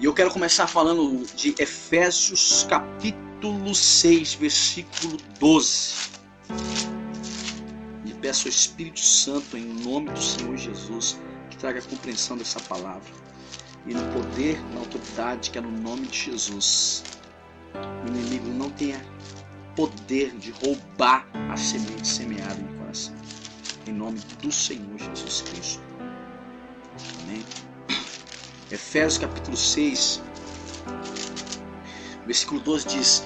E eu quero começar falando de Efésios capítulo 6, versículo 12. E peço ao Espírito Santo, em nome do Senhor Jesus, que traga a compreensão dessa palavra. E no poder, na autoridade que é no nome de Jesus, o inimigo não tenha poder de roubar a semente semeada no coração. Em nome do Senhor Jesus Cristo. Amém. Efésios capítulo 6, versículo 12 diz: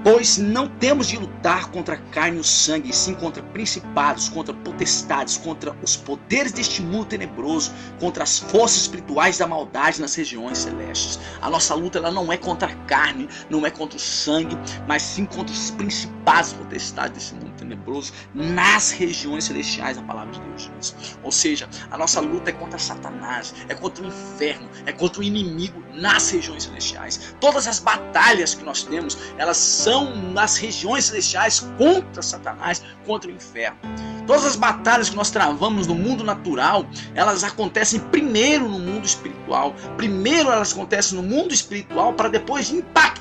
pois não temos de lutar contra a carne e o sangue, e sim contra principados, contra potestades, contra os poderes deste mundo tenebroso, contra as forças espirituais da maldade nas regiões celestes. A nossa luta ela não é contra a carne, não é contra o sangue, mas sim contra os principados e potestades desse mundo tenebroso nas regiões celestiais, a palavra de Deus diz. Ou seja, a nossa luta é contra Satanás, é contra o inferno, é contra o inimigo nas regiões celestiais. Todas as batalhas que nós temos, elas são nas regiões celestiais contra Satanás, contra o inferno. Todas as batalhas que nós travamos no mundo natural, elas acontecem primeiro no mundo espiritual. Primeiro elas acontecem no mundo espiritual para depois impactar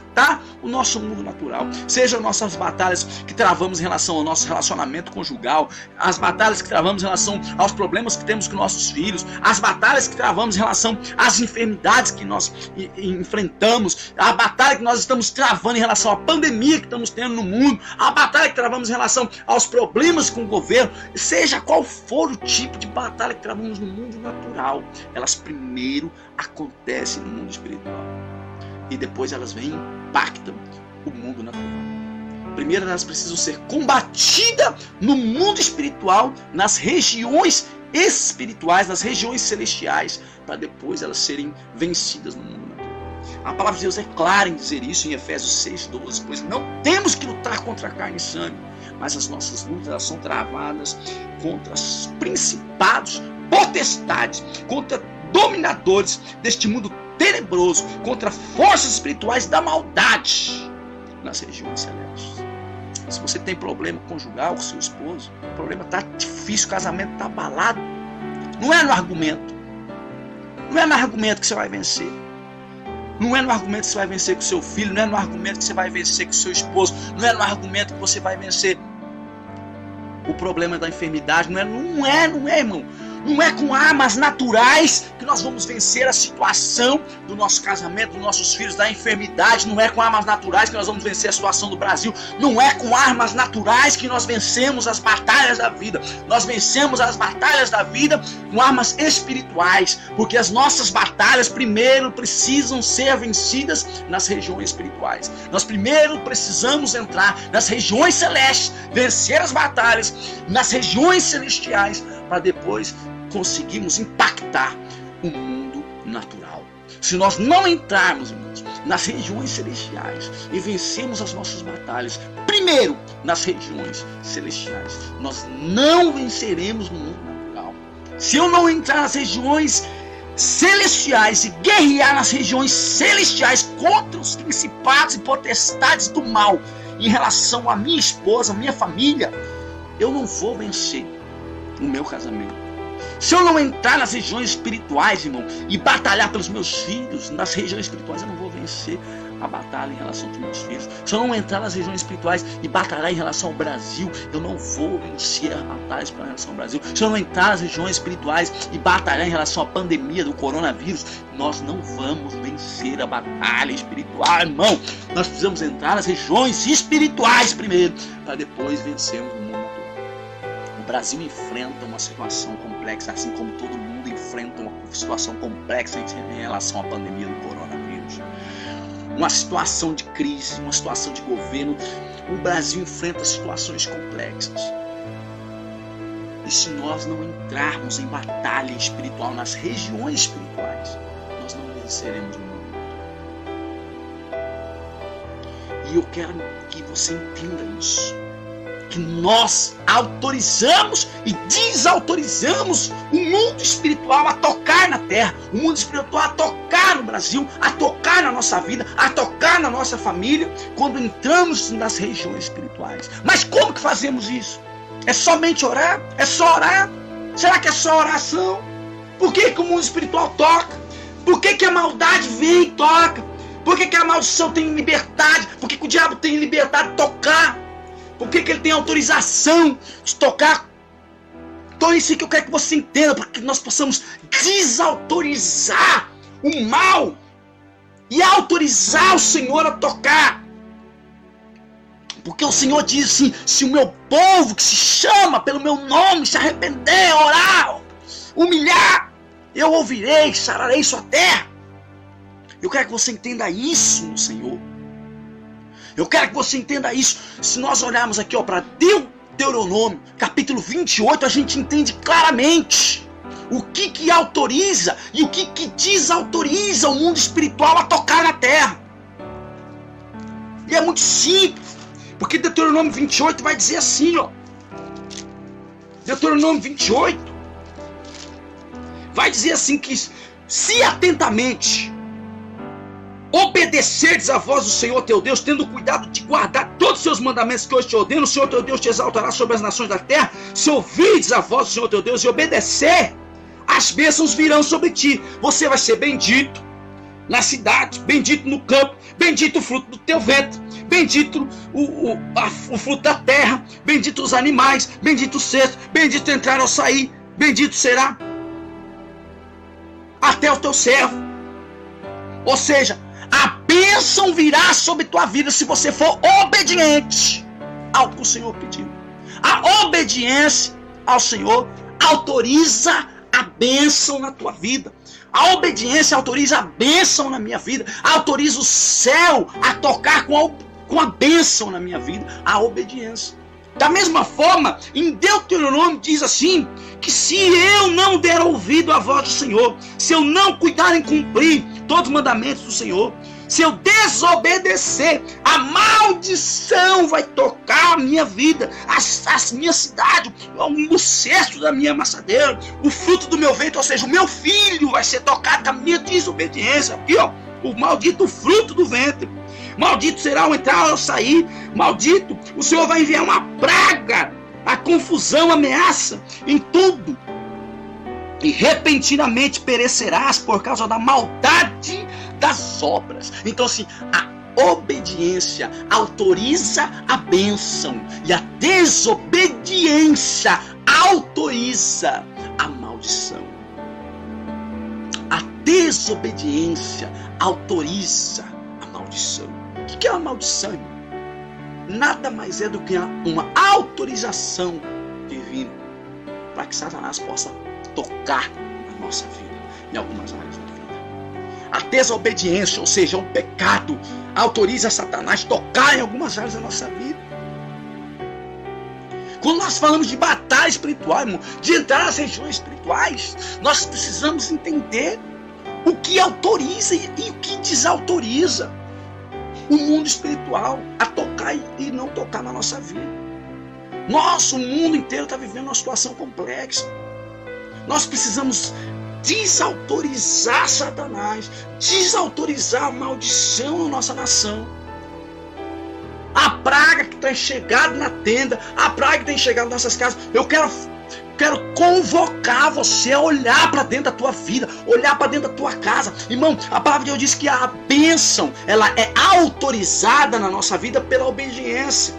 o nosso mundo natural. Sejam nossas batalhas que travamos em relação ao nosso relacionamento conjugal, as batalhas que travamos em relação aos problemas que temos com nossos filhos, as batalhas que travamos em relação às enfermidades que nós enfrentamos, a batalha que nós estamos travando em relação à pandemia que estamos tendo no mundo, a batalha que travamos em relação aos problemas com o governo. Seja qual for o tipo de batalha que travamos no mundo natural, elas primeiro acontecem no mundo espiritual. E depois elas vêm e impactam o mundo natural. Primeiro elas precisam ser combatidas no mundo espiritual, nas regiões espirituais, nas regiões celestiais, para depois elas serem vencidas no mundo natural. A palavra de Deus é clara em dizer isso em Efésios 6:12, pois não temos que lutar contra a carne e sangue, mas as nossas lutas elas são travadas contra os principados, potestades, contra dominadores deste mundo tenebroso, contra forças espirituais da maldade nas regiões celestes. Se você tem problema conjugal com seu esposo, o problema está difícil, o casamento está abalado, não é no argumento. Não é no argumento que você vai vencer. Não é no argumento que você vai vencer com seu filho, não é no argumento que você vai vencer com seu esposo, não é no argumento que você vai vencer o problema da enfermidade, não é, irmão. Não é com armas naturais que nós vamos vencer a situação do nosso casamento, dos nossos filhos, da enfermidade. Não é com armas naturais que nós vamos vencer a situação do Brasil. Não é com armas naturais que nós vencemos as batalhas da vida. Nós vencemos as batalhas da vida com armas espirituais. Porque as nossas batalhas primeiro precisam ser vencidas nas regiões espirituais. Nós primeiro precisamos entrar nas regiões celestes, vencer as batalhas nas regiões celestiais, para depois conseguirmos impactar o mundo natural. Se nós não entrarmos, irmãos, nas regiões celestiais e vencermos as nossas batalhas primeiro nas regiões celestiais, nós não venceremos no mundo natural. Se eu não entrar nas regiões celestiais e guerrear nas regiões celestiais contra os principados e potestades do mal em relação à minha esposa, à minha família, eu não vou vencer o meu casamento. Se eu não entrar nas regiões espirituais, irmão, e batalhar pelos meus filhos, nas regiões espirituais, eu não vou vencer a batalha em relação aos meus filhos. Se eu não entrar nas regiões espirituais e batalhar em relação ao Brasil, eu não vou vencer as batalhas em relação ao Brasil. Se eu não entrar nas regiões espirituais e batalhar em relação à pandemia do coronavírus, nós não vamos vencer a batalha espiritual, irmão. Nós precisamos entrar nas regiões espirituais primeiro, para depois vencermos o mundo natural. O Brasil enfrenta uma situação complexa, assim como todo mundo enfrenta uma situação complexa em relação à pandemia do coronavírus. Uma situação de crise, uma situação de governo. O Brasil enfrenta situações complexas. E se nós não entrarmos em batalha espiritual, nas regiões espirituais, nós não venceremos o mundo. E eu quero que você entenda isso. Que nós autorizamos e desautorizamos o mundo espiritual a tocar na terra, o mundo espiritual a tocar no Brasil, a tocar na nossa vida, a tocar na nossa família, quando entramos nas regiões espirituais. Mas como que fazemos isso? É somente orar? É só orar? Será que é só oração? Por que o mundo espiritual toca? Por que a maldade vem e toca? Por que a maldição tem liberdade? Por que o diabo tem liberdade de tocar? Por que ele tem autorização de tocar? Então é isso que eu quero que você entenda, para que nós possamos desautorizar o mal e autorizar o Senhor a tocar. Porque o Senhor diz assim: se o meu povo que se chama pelo meu nome se arrepender, orar, humilhar, eu ouvirei, sararei sua terra. Eu quero que você entenda isso no Senhor. Eu quero que você entenda isso. Se nós olharmos aqui para Deuteronômio, capítulo 28, a gente entende claramente o que autoriza e o que desautoriza o mundo espiritual a tocar na terra. E é muito simples, porque Deuteronômio 28 vai dizer assim, ó. Deuteronômio 28 vai dizer assim que se atentamente obedecerdes à voz do Senhor teu Deus, tendo cuidado de guardar todos os seus mandamentos que hoje te ordeno, o Senhor teu Deus te exaltará sobre as nações da terra. Se ouvirdes a voz do Senhor teu Deus e obedecer, as bênçãos virão sobre ti. Você vai ser bendito na cidade, bendito no campo, bendito o fruto do teu ventre, bendito o fruto da terra, bendito os animais, bendito o cesto, bendito entrar ou sair, bendito será até o teu servo. Ou seja, a bênção virá sobre tua vida se você for obediente ao que o Senhor pediu. A obediência ao Senhor autoriza a bênção na tua vida. A obediência autoriza a bênção na minha vida. Autoriza o céu a tocar com a bênção na minha vida. A obediência. Da mesma forma, em Deuteronômio diz assim, que se eu não der ouvido à voz do Senhor, se eu não cuidar em cumprir todos os mandamentos do Senhor, se eu desobedecer, a maldição vai tocar a minha vida, a minha cidade, o cesto da minha amassadeira, o fruto do meu ventre, ou seja, o meu filho vai ser tocado com a minha desobediência. Aqui, ó, o maldito fruto do ventre. Maldito será o entrar ou sair. Maldito, o Senhor vai enviar uma praga, a confusão, a ameaça em tudo. E repentinamente perecerás por causa da maldade das obras. Então assim, a obediência autoriza a bênção e a desobediência autoriza a maldição. A desobediência autoriza a maldição. O que é uma maldição? Nada mais é do que uma autorização divina para que Satanás possa tocar na nossa vida, em algumas áreas da vida. A desobediência, ou seja, o pecado, autoriza Satanás a tocar em algumas áreas da nossa vida. Quando nós falamos de batalha espiritual, irmão, de entrar nas regiões espirituais, nós precisamos entender o que autoriza e o que desautoriza o mundo espiritual a tocar e não tocar na nossa vida. O mundo inteiro está vivendo uma situação complexa. Nós precisamos desautorizar Satanás, desautorizar a maldição na nossa nação. A praga que tem chegado na tenda, a praga que tem chegado nas nossas casas. Eu quero convocar você a olhar para dentro da tua vida, olhar para dentro da tua casa. Irmão, a palavra de Deus diz que a bênção, ela é autorizada na nossa vida pela obediência.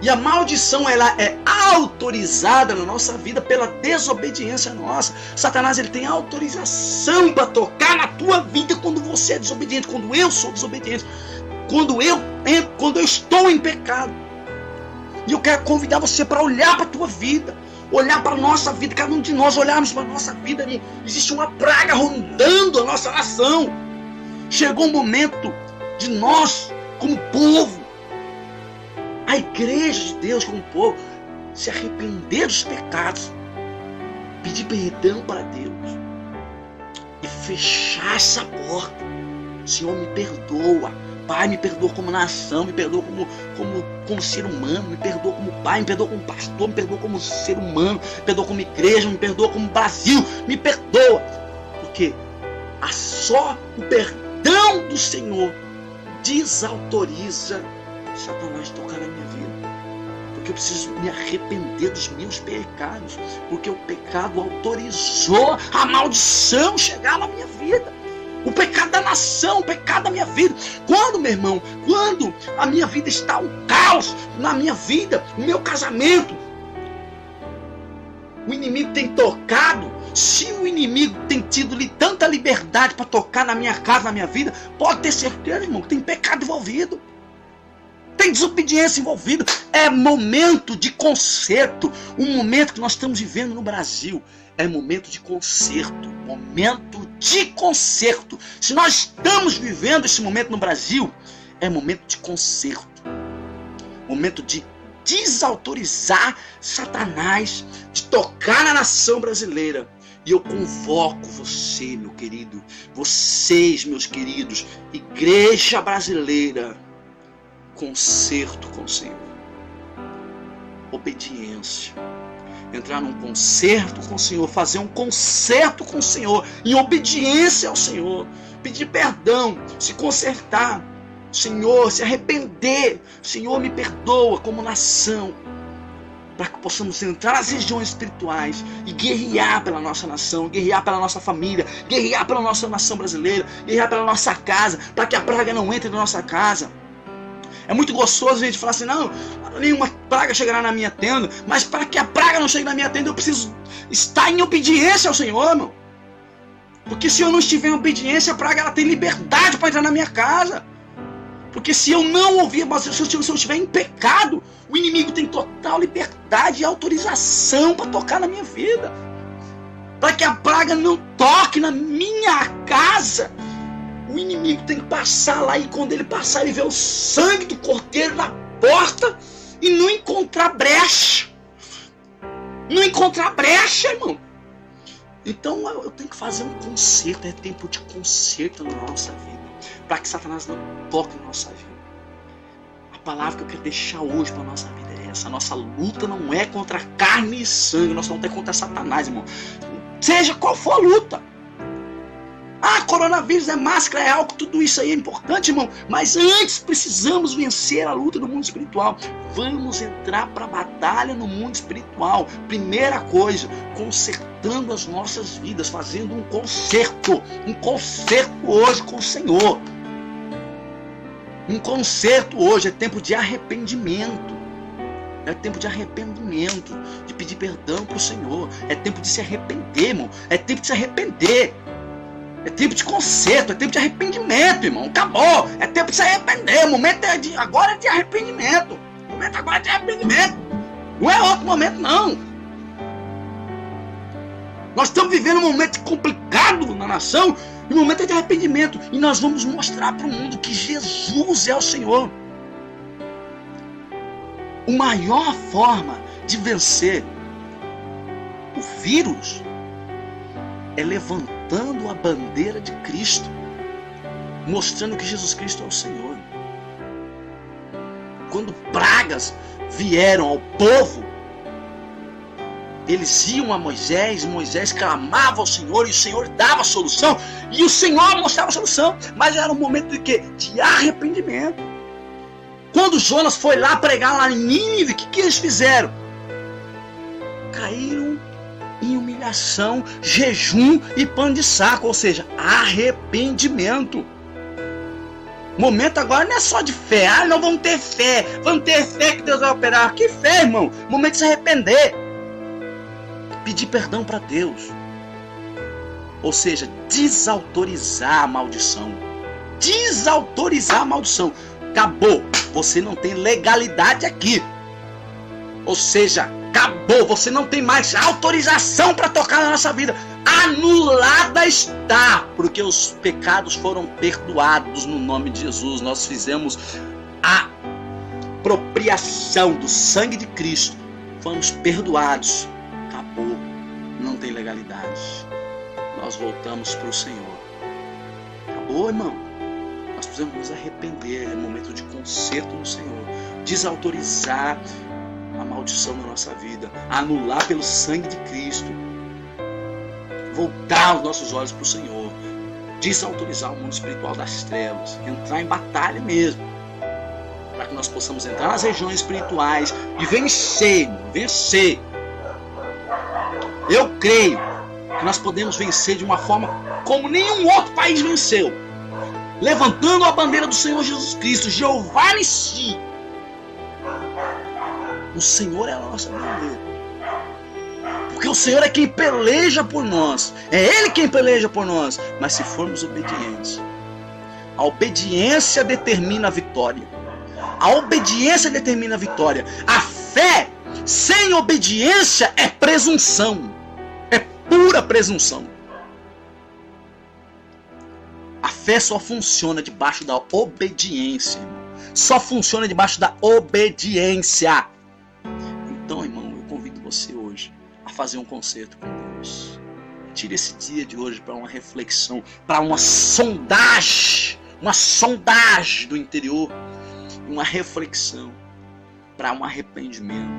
E a maldição, ela é autorizada na nossa vida pela desobediência nossa. Satanás, ele tem autorização para tocar na tua vida quando você é desobediente, quando eu sou desobediente, quando eu estou em pecado. E eu quero convidar você para olhar para a tua vida, olhar para a nossa vida, cada um de nós olharmos para a nossa vida. Ali existe uma praga rondando a nossa nação. Chegou o momento de nós, como povo, a igreja de Deus como povo, se arrepender dos pecados, pedir perdão para Deus e fechar essa porta. Senhor, me perdoa. Pai, me perdoa como nação, me perdoa como ser humano, me perdoa como pai, me perdoa como pastor, me perdoa como ser humano, me perdoa como igreja, me perdoa como Brasil, me perdoa. Porque só o perdão do Senhor desautoriza Satanás tocar na minha vida. Porque eu preciso me arrepender dos meus pecados. Porque o pecado autorizou a maldição chegar na minha vida. O pecado da nação, o pecado da minha vida. Quando, meu irmão, quando a minha vida está um caos, na minha vida, o meu casamento, o inimigo tem tocado. Se o inimigo tem tido tanta liberdade para tocar na minha casa, na minha vida, pode ter certeza, irmão, que tem pecado envolvido. Tem desobediência envolvida. É momento de conserto. O momento que nós estamos vivendo no Brasil é momento de conserto. Momento de conserto. Se nós estamos vivendo esse momento no Brasil, é momento de conserto. Momento de desautorizar Satanás de tocar na nação brasileira. E eu convoco você, meu querido, vocês, meus queridos, igreja brasileira, conserto com o Senhor, obediência, entrar num conserto com o Senhor, fazer um conserto com o Senhor, em obediência ao Senhor, pedir perdão, se consertar, Senhor, se arrepender, Senhor, me perdoa como nação, para que possamos entrar nas regiões espirituais e guerrear pela nossa nação, guerrear pela nossa família, guerrear pela nossa nação brasileira, guerrear pela nossa casa, para que a praga não entre na nossa casa. É muito gostoso a gente falar assim, não, nenhuma praga chegará na minha tenda, mas para que a praga não chegue na minha tenda, eu preciso estar em obediência ao Senhor, irmão. Porque se eu não estiver em obediência, a praga ela tem liberdade para entrar na minha casa. Porque se eu não ouvir, se eu estiver em pecado, o inimigo tem total liberdade e autorização para tocar na minha vida. Para que a praga não toque na minha casa, o inimigo tem que passar lá, e quando ele passar, ele vê o sangue do cordeiro na porta e não encontrar brecha. Não encontrar brecha, irmão. Então eu tenho que fazer um conserto, é tempo de conserto na nossa vida, para que Satanás não toque na nossa vida. A palavra que eu quero deixar hoje para a nossa vida é essa. A nossa luta não é contra carne e sangue, nossa luta é contra Satanás, irmão. Seja qual for a luta. Ah, coronavírus é máscara, é álcool, tudo isso aí é importante, irmão. Mas antes precisamos vencer a luta no mundo espiritual. Vamos entrar para a batalha no mundo espiritual. Primeira coisa, consertando as nossas vidas, fazendo um conserto hoje com o Senhor. Um conserto hoje, é tempo de arrependimento. É tempo de arrependimento, de pedir perdão para o Senhor. É tempo de se arrepender, irmão. É tempo de se arrepender. É tempo de conserto, é tempo de arrependimento, irmão. Acabou. É tempo de se arrepender. O momento agora é de arrependimento. O momento agora é de arrependimento. Não é outro momento, não. Nós estamos vivendo um momento complicado na nação. E o momento é de arrependimento. E nós vamos mostrar para o mundo que Jesus é o Senhor. A maior forma de vencer o vírus é levantando a bandeira de Cristo, mostrando que Jesus Cristo é o Senhor. Quando pragas vieram ao povo, eles iam a Moisés, Moisés clamava ao Senhor e o Senhor dava a solução, e o Senhor mostrava a solução, mas era um momento de quê? De arrependimento. Quando Jonas foi lá pregar lá em Nínive, o que eles fizeram? Caíram em humilhação, jejum e pano de saco, ou seja, arrependimento. O momento agora não é só de fé. Ah, não, vamos ter fé que Deus vai operar. Que fé, irmão? Momento de se arrepender, pedir perdão para Deus, ou seja, desautorizar a maldição. Desautorizar a maldição. Acabou, você não tem legalidade aqui. Ou seja, acabou, você não tem mais autorização para tocar na nossa vida. Anulada está, porque os pecados foram perdoados no nome de Jesus. Nós fizemos a apropriação do sangue de Cristo, fomos perdoados. Acabou, não tem legalidade. Nós voltamos para o Senhor. Acabou, irmão. Nós precisamos nos arrepender. É momento de conserto no Senhor. Desautorizar a maldição na nossa vida, anular pelo sangue de Cristo, voltar os nossos olhos para o Senhor, desautorizar o mundo espiritual das trevas, entrar em batalha mesmo, para que nós possamos entrar nas regiões espirituais e vencer. Eu creio que nós podemos vencer de uma forma como nenhum outro país venceu, levantando a bandeira do Senhor Jesus Cristo, Jeová Nissi. O Senhor é a nossa bandeira. Porque o Senhor é quem peleja por nós. É Ele quem peleja por nós. Mas se formos obedientes, a obediência determina a vitória. A obediência determina a vitória. A fé sem obediência é presunção. É pura presunção. A fé só funciona debaixo da obediência, irmão. Só funciona debaixo da obediência. Então, irmão, eu convido você hoje a fazer um concerto com Deus. Tire esse dia de hoje para uma reflexão, para uma sondagem do interior, uma reflexão, para um arrependimento.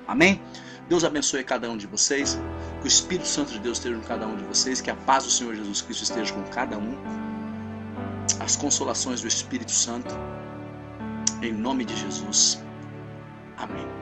Amém? Deus abençoe cada um de vocês. Que o Espírito Santo de Deus esteja com cada um de vocês. Que a paz do Senhor Jesus Cristo esteja com cada um. As consolações do Espírito Santo. Em nome de Jesus. Amém.